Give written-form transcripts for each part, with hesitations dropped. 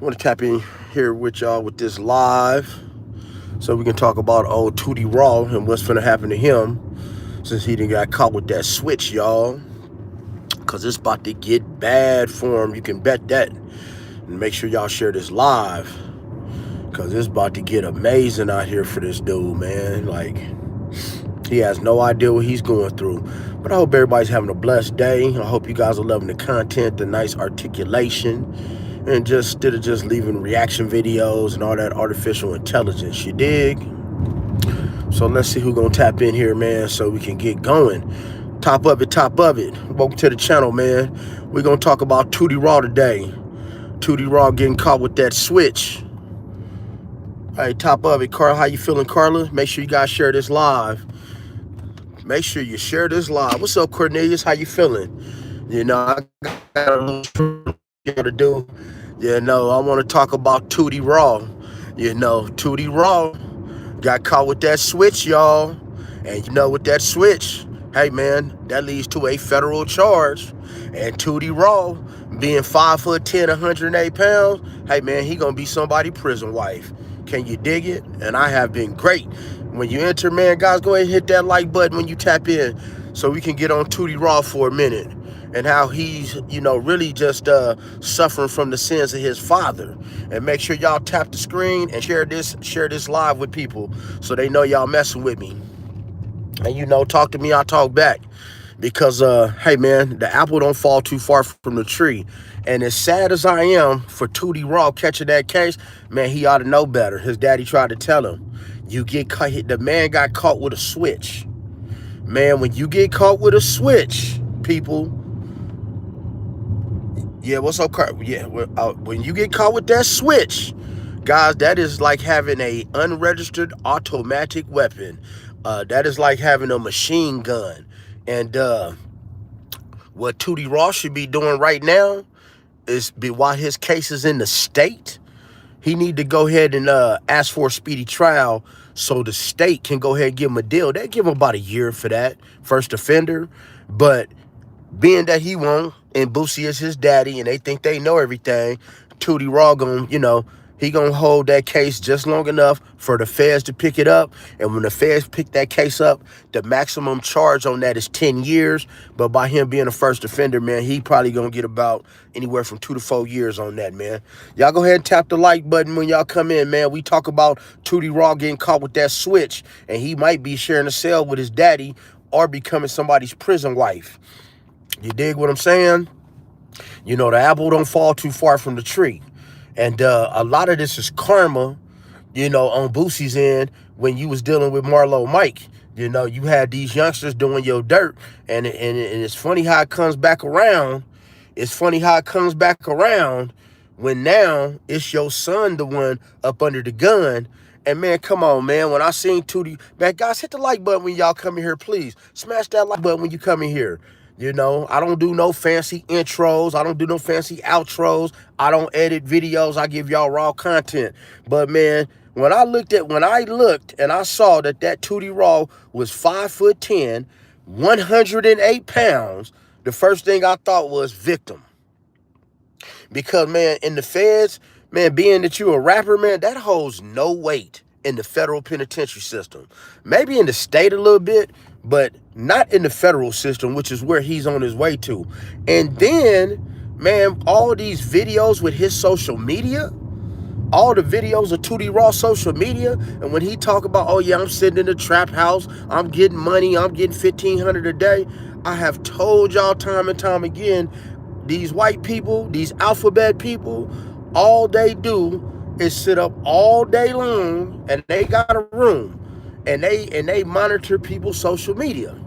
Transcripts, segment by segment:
want to tap in here with y'all with this live so we can talk about old Tootie Raww and what's finna happen to him since he done got caught with that switch, y'all. Because it's about to get bad for him. You can bet that. And make sure y'all share this live because it's about to get amazing out here for this dude, man. Like, he has no idea what he's going through. But I hope everybody's having a blessed day. I hope you guys are loving the content, the nice articulation, and just instead of just leaving reaction videos and all that artificial intelligence, you dig? So let's see who's gonna tap in here, man, so we can get going. Top of it, top of it. Welcome to the channel, man. We're gonna talk about Tootie Raww today. Tootie Raww getting caught with that switch. Hey, top of it, Carl. How you feeling, Carla? Make sure you guys share this live. Make sure you share this live. What's up, Cornelius? How you feeling? You know, I got a little to do. You know, I want to talk about Tootie Raww. You know, Tootie Raww got caught with that switch, y'all. And you know, with that switch, hey man, that leads to a federal charge. And Tootie Raww, being 5'10", 108 pounds, hey man, he gonna be somebody's prison wife. Can you dig it? And I have been great. When you enter, man, guys, go ahead and hit that like button when you tap in so we can get on Tootie Raww for a minute and how he's, you know, really just suffering from the sins of his father. And make sure y'all tap the screen and share this live with people so they know y'all messing with me. And, you know, talk to me, I'll talk back. Because, hey, man, the apple don't fall too far from the tree. And as sad as I am for Tootie Raww catching that case, man, he ought to know better. His daddy tried to tell him, you get caught, the man got caught with a switch. Man, when you get caught with a switch, people, yeah, what's up, Carl? Yeah, when you get caught with that switch, guys, that is like having a unregistered automatic weapon. That is like having a machine gun. And what Tootie Raww should be doing right now is while his case is in the state, he need to go ahead and ask for a speedy trial so the state can go ahead and give him a deal. They give him about a year for that, first offender. But being that he won't, and Boosie is his daddy, and they think they know everything, Tootie Raww gonna, you know, he gonna hold that case just long enough for the feds to pick it up. And when the feds pick that case up, the maximum charge on that is 10 years. But by him being a first offender, man, he probably gonna get about anywhere from 2 to 4 years on that, man. Y'all go ahead and tap the like button when y'all come in, man. We talk about Tootie Raww getting caught with that switch, and he might be sharing a cell with his daddy or becoming somebody's prison wife. You dig what I'm saying? You know, the apple don't fall too far from the tree. And a lot of this is karma, you know, on Boosie's end when you was dealing with Marlo Mike. You know, you had these youngsters doing your dirt. And it's funny how it comes back around. It's funny how it comes back around when now it's your son, the one up under the gun. And, man, come on, man. When I seen Tootie, man, guys, hit the like button when y'all come in here, please. Smash that like button when you come in here. You know, I don't do no fancy intros. I don't do no fancy outros. I don't edit videos. I give y'all raw content. But, man, when I looked and I saw that Tootie Raww was 5'10", 108 pounds, the first thing I thought was victim. Because, man, in the feds, man, being that you're a rapper, man, that holds no weight in the federal penitentiary system. Maybe in the state a little bit, but not in the federal system, which is where he's on his way to. And then, man, all these videos with his social media, all the videos of Tootie Raww social media, and when he talk about, oh yeah, I'm sitting in the trap house, I'm getting money, I'm getting $1,500 a day, I have told y'all time and time again, these white people, these alphabet people, all they do is sit up all day long, and they got a room, and they monitor people's social media.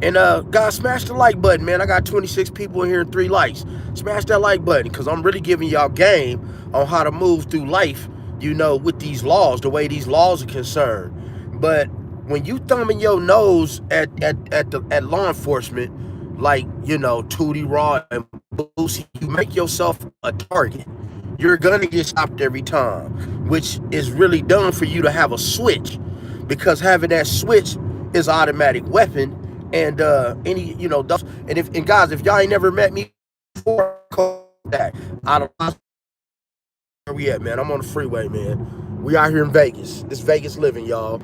And guys, smash the like button, man. I got 26 people in here and 3 likes. Smash that like button, because I'm really giving y'all game on how to move through life, you know, with these laws, the way these laws are concerned. But when you thumbing your nose at law enforcement, like, you know, Tootie Raww and Boosie, you make yourself a target. You're gonna get stopped every time, which is really done for you to have a switch, because having that switch is an automatic weapon. And any, you know, and guys, if y'all ain't never met me before, that I don't we at, man? I'm on the freeway, man. We out here in Vegas. This Vegas living, y'all.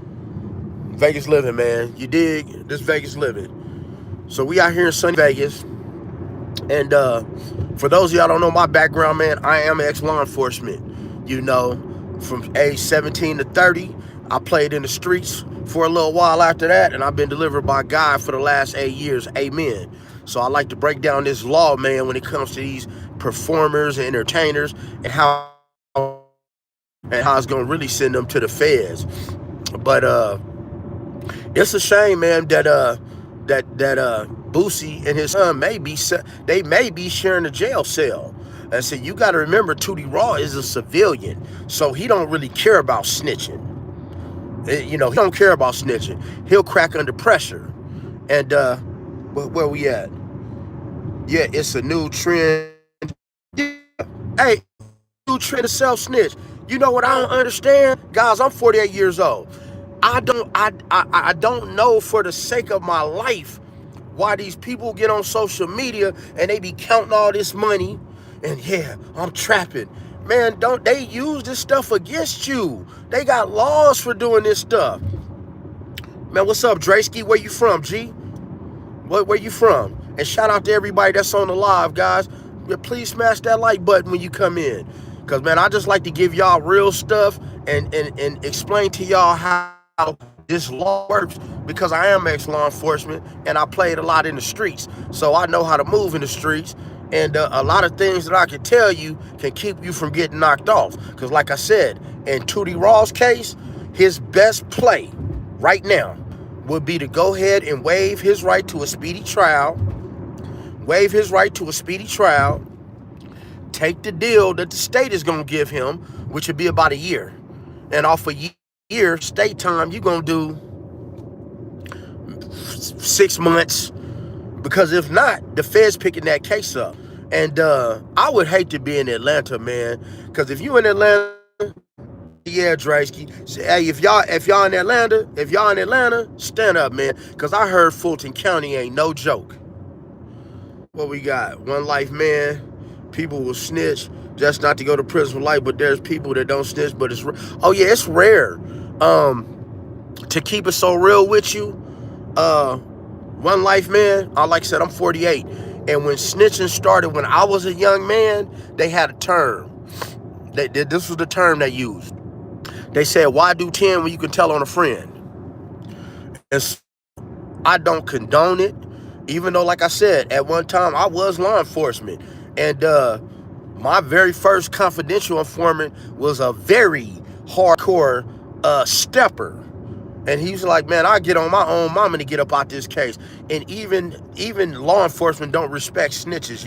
Vegas living, man. You dig? This Vegas living. So we out here in sunny Vegas. And for those of y'all don't know my background, man, I am ex-law enforcement. You know, from age 17 to 30, I played in the streets for a little while after that, and I've been delivered by God for the last 8 years. Amen. So I like to break down this law, man, when it comes to these performers and entertainers and how it's gonna really send them to the feds. But it's a shame, man, that Boosie and his son may be sharing a jail cell. And so you got to remember, Tootie Raww is a civilian, so he don't really care about snitching. You know, he don't care about snitching. He'll crack under pressure. And where we at? Yeah, it's a new trend. Yeah. Hey, new trend of self-snitch. You know what I don't understand? Guys, I'm 48 years old. I don't know, for the sake of my life, why these people get on social media and they be counting all this money and yeah, I'm trapping. Man, don't they use this stuff against you? They got laws for doing this stuff. Man, what's up, Draysky? Where you from, G? Where you from? And shout out to everybody that's on the live, guys. Please smash that like button when you come in. Because, man, I just like to give y'all real stuff and explain to y'all how this law works, because I am ex-law enforcement and I played a lot in the streets. So I know how to move in the streets. And a lot of things that I can tell you can keep you from getting knocked off. Because like I said, in Tootie Raww's case, his best play right now would be to go ahead and waive his right to a speedy trial. Waive his right to a speedy trial. Take the deal that the state is going to give him, which would be about a year. And off a year state time, you're going to do 6 months. Because if not, the Fed's picking that case up. And I would hate to be in Atlanta, man. Because if you in Atlanta, yeah, Draysky. Hey, if y'all in Atlanta, stand up, man. Because I heard Fulton County ain't no joke. What we got? One life, man. People will snitch just not to go to prison for life, but there's people that don't snitch, but it's it's rare. To keep it so real with you, one life, man. Like I said, I'm 48, and when snitching started when I was a young man, they had a term. This was the term they used. They said, "Why do 10 when you can tell on a friend?" And so I don't condone it, even though, like I said, at one time I was law enforcement. And my very first confidential informant was a very hardcore stepper. And he was like, man, I get on my own mama to get up out this case. And even law enforcement don't respect snitches.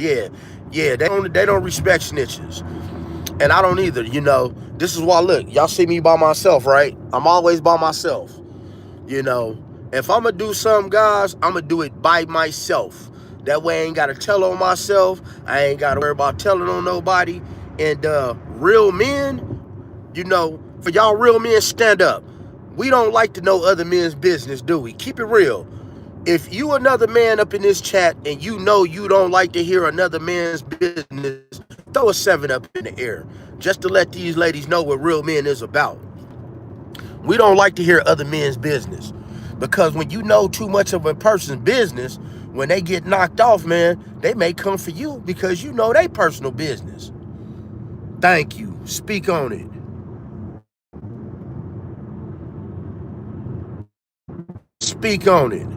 Yeah, they don't respect snitches. And I don't either, you know. This is why, look, y'all see me by myself, right? I'm always by myself. You know, if I'm going to do something, guys, I'm going to do it by myself. That way I ain't got to tell on myself. I ain't got to worry about telling on nobody. And real men, you know, for y'all real men, stand up. We don't like to know other men's business, do we? Keep it real. If you another man up in this chat and you know you don't like to hear another man's business, throw a 7 up in the air just to let these ladies know what real men is about. We don't like to hear other men's business, because when you know too much of a person's business, when they get knocked off, man, they may come for you because you know they personal business. Thank you. Speak on it. Speak on it.